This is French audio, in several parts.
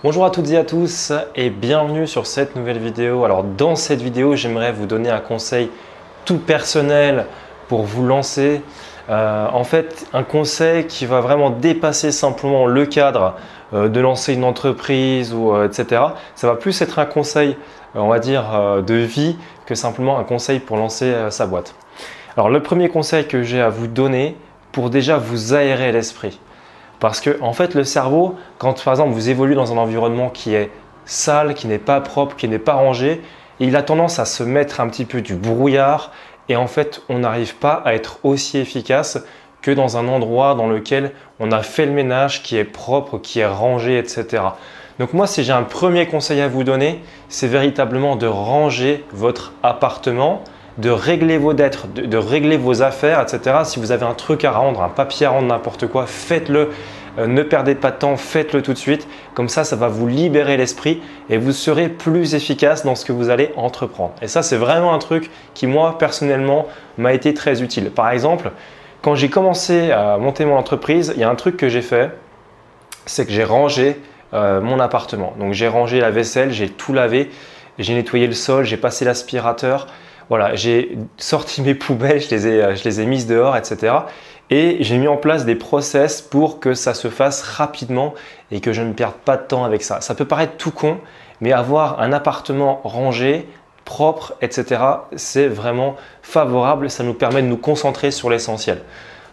Bonjour à toutes et à tous et bienvenue sur cette nouvelle vidéo. Alors dans cette vidéo, j'aimerais vous donner un conseil tout personnel pour vous lancer. En fait, un conseil qui va vraiment dépasser simplement le cadre de lancer une entreprise ou etc. Ça va plus être un conseil, on va dire, de vie que simplement un conseil pour lancer sa boîte. Alors le premier conseil que j'ai à vous donner pour déjà vous aérer l'esprit. Parce que en fait, le cerveau, quand par exemple vous évoluez dans un environnement qui est sale, qui n'est pas propre, qui n'est pas rangé, il a tendance à se mettre un petit peu du brouillard et en fait, on n'arrive pas à être aussi efficace que dans un endroit dans lequel on a fait le ménage, qui est propre, qui est rangé, etc. Donc moi, si j'ai un premier conseil à vous donner, c'est véritablement de ranger votre appartement, de régler vos dettes, de régler vos affaires, etc. Si vous avez un truc à rendre, un papier à rendre, n'importe quoi, faites-le. Ne perdez pas de temps, faites-le tout de suite. Comme ça va vous libérer l'esprit et vous serez plus efficace dans ce que vous allez entreprendre. Et ça, c'est vraiment un truc qui, moi, personnellement, m'a été très utile. Par exemple, quand j'ai commencé à monter mon entreprise, il y a un truc que j'ai fait, c'est que j'ai rangé mon appartement. Donc, j'ai rangé la vaisselle, j'ai tout lavé, j'ai nettoyé le sol, j'ai passé l'aspirateur. Voilà, j'ai sorti mes poubelles, je les ai mises dehors, etc. Et j'ai mis en place des process pour que ça se fasse rapidement et que je ne perde pas de temps avec ça. Ça peut paraître tout con, mais avoir un appartement rangé, propre, etc., c'est vraiment favorable. Ça nous permet de nous concentrer sur l'essentiel.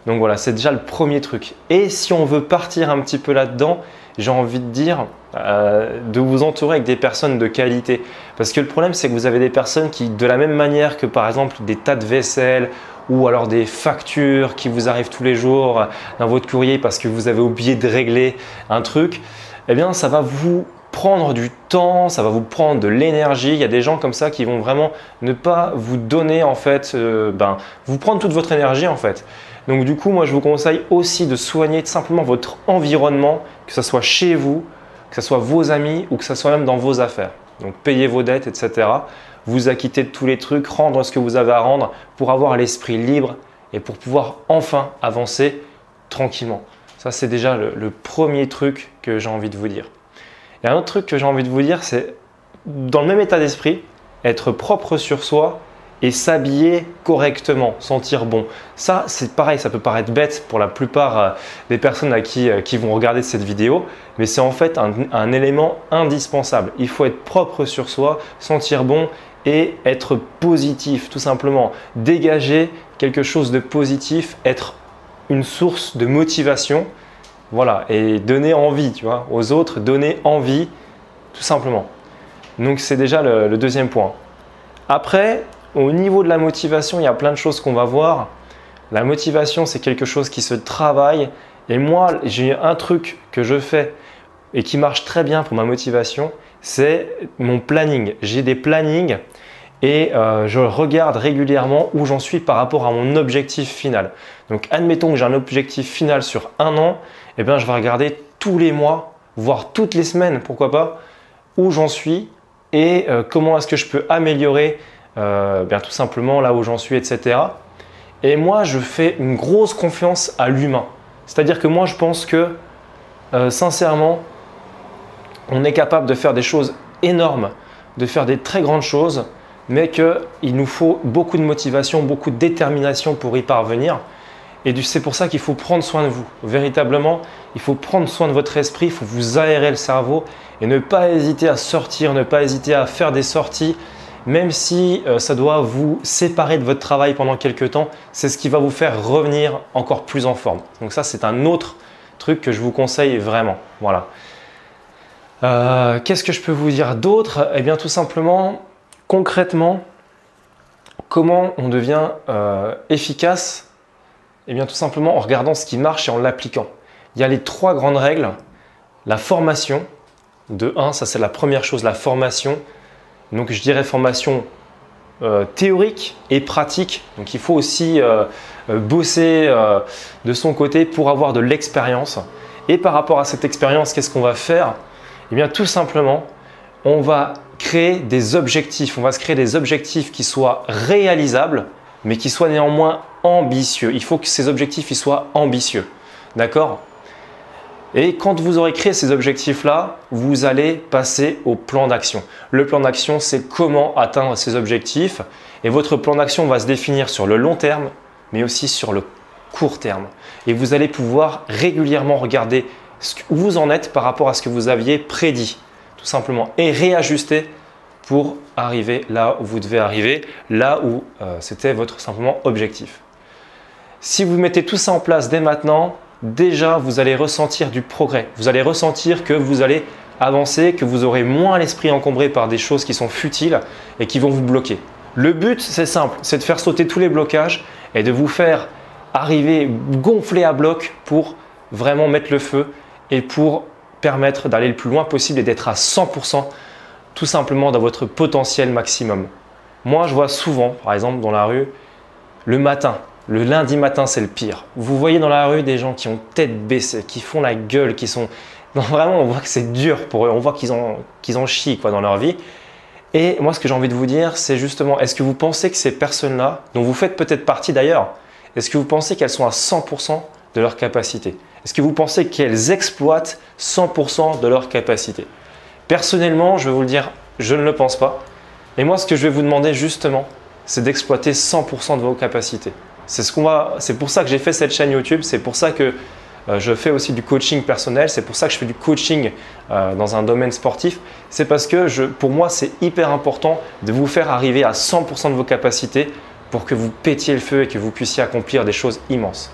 Donc voilà, c'est déjà le premier truc. Et si on veut partir un petit peu là-dedans, j'ai envie de dire de vous entourer avec des personnes de qualité. Parce que le problème, c'est que vous avez des personnes qui, de la même manière que par exemple des tas de vaisselle ou alors des factures qui vous arrivent tous les jours dans votre courrier parce que vous avez oublié de régler un truc, eh bien ça va vous prendre du temps, ça va vous prendre de l'énergie. Il y a des gens comme ça qui vont vraiment ne pas vous donner en fait, vous prendre toute votre énergie en fait. Donc du coup, moi je vous conseille aussi de soigner simplement votre environnement, que ce soit chez vous, que ce soit vos amis ou que ce soit même dans vos affaires. Donc payez vos dettes, etc. Vous acquitter de tous les trucs, rendre ce que vous avez à rendre pour avoir l'esprit libre et pour pouvoir enfin avancer tranquillement. Ça, c'est déjà le premier truc que j'ai envie de vous dire. Et un autre truc que j'ai envie de vous dire, c'est dans le même état d'esprit, être propre sur soi et s'habiller correctement, sentir bon. Ça, c'est pareil, ça peut paraître bête pour la plupart des personnes qui vont regarder cette vidéo, mais c'est en fait un élément indispensable. Il faut être propre sur soi, sentir bon et être positif, tout simplement. Dégager quelque chose de positif, être une source de motivation, voilà, et donner envie, tu vois, aux autres, donner envie, tout simplement. Donc, c'est déjà le deuxième point. Après, au niveau de la motivation, il y a plein de choses qu'on va voir. La motivation, c'est quelque chose qui se travaille. Et moi, j'ai un truc que je fais et qui marche très bien pour ma motivation, c'est mon planning. J'ai des plannings et je regarde régulièrement où j'en suis par rapport à mon objectif final. Donc, admettons que j'ai un objectif final sur un an, eh bien, je vais regarder tous les mois, voire toutes les semaines, pourquoi pas, où j'en suis et comment est-ce que je peux améliorer tout simplement là où j'en suis, etc. Et moi, je fais une grosse confiance à l'humain. C'est-à-dire que moi, je pense que sincèrement, on est capable de faire des choses énormes, de faire des très grandes choses, mais qu'il nous faut beaucoup de motivation, beaucoup de détermination pour y parvenir. Et c'est pour ça qu'il faut prendre soin de vous. Véritablement, il faut prendre soin de votre esprit, il faut vous aérer le cerveau et ne pas hésiter à sortir, ne pas hésiter à faire des sorties. Même si ça doit vous séparer de votre travail pendant quelques temps, c'est ce qui va vous faire revenir encore plus en forme. Donc ça, c'est un autre truc que je vous conseille vraiment. Voilà. Qu'est-ce que je peux vous dire d'autre? Eh bien, tout simplement, concrètement, comment on devient efficace? Eh bien, tout simplement en regardant ce qui marche et en l'appliquant. Il y a les 3 grandes règles. La formation, de 1, ça c'est la première chose, la formation. Donc, je dirais formation théorique et pratique. Donc, il faut aussi bosser de son côté pour avoir de l'expérience. Et par rapport à cette expérience, qu'est-ce qu'on va faire? Eh bien, tout simplement, on va créer des objectifs. On va se créer des objectifs qui soient réalisables, mais qui soient néanmoins ambitieux. Il faut que ces objectifs ils soient ambitieux. D'accord? Et quand vous aurez créé ces objectifs-là, vous allez passer au plan d'action. Le plan d'action, c'est comment atteindre ces objectifs. Et votre plan d'action va se définir sur le long terme, mais aussi sur le court terme. Et vous allez pouvoir régulièrement regarder où vous en êtes par rapport à ce que vous aviez prédit, tout simplement, et réajuster pour arriver là où vous devez arriver, là où c'était votre simplement objectif. Si vous mettez tout ça en place dès maintenant, déjà vous allez ressentir du progrès. Vous allez ressentir que vous allez avancer, que vous aurez moins l'esprit encombré par des choses qui sont futiles et qui vont vous bloquer. Le but, c'est simple, c'est de faire sauter tous les blocages et de vous faire arriver gonfler à bloc pour vraiment mettre le feu et pour permettre d'aller le plus loin possible et d'être à 100% tout simplement dans votre potentiel maximum. Moi, je vois souvent, par exemple dans la rue, le matin, le lundi matin, c'est le pire. Vous voyez dans la rue des gens qui ont tête baissée, qui font la gueule, qui sont… Non, vraiment, on voit que c'est dur pour eux, on voit qu'ils en chient dans leur vie. Et moi, ce que j'ai envie de vous dire, c'est justement, est-ce que vous pensez que ces personnes-là, dont vous faites peut-être partie d'ailleurs, est-ce que vous pensez qu'elles sont à 100% de leur capacité? Est-ce que vous pensez qu'elles exploitent 100% de leur capacité? Personnellement, je vais vous le dire, je ne le pense pas. Et moi, ce que je vais vous demander justement, c'est d'exploiter 100% de vos capacités. C'est pour ça que j'ai fait cette chaîne YouTube, c'est pour ça que je fais aussi du coaching personnel, c'est pour ça que je fais du coaching dans un domaine sportif. C'est parce que pour moi, c'est hyper important de vous faire arriver à 100% de vos capacités pour que vous pétiez le feu et que vous puissiez accomplir des choses immenses.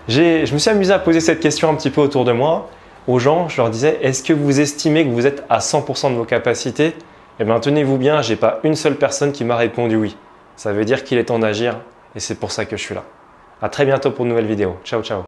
Je me suis amusé à poser cette question un petit peu autour de moi aux gens. Je leur disais, est-ce que vous estimez que vous êtes à 100% de vos capacités? Eh bien, tenez-vous bien, je n'ai pas une seule personne qui m'a répondu oui. Ça veut dire qu'il est temps d'agir et c'est pour ça que je suis là. À très bientôt pour une nouvelle vidéo. Ciao, ciao.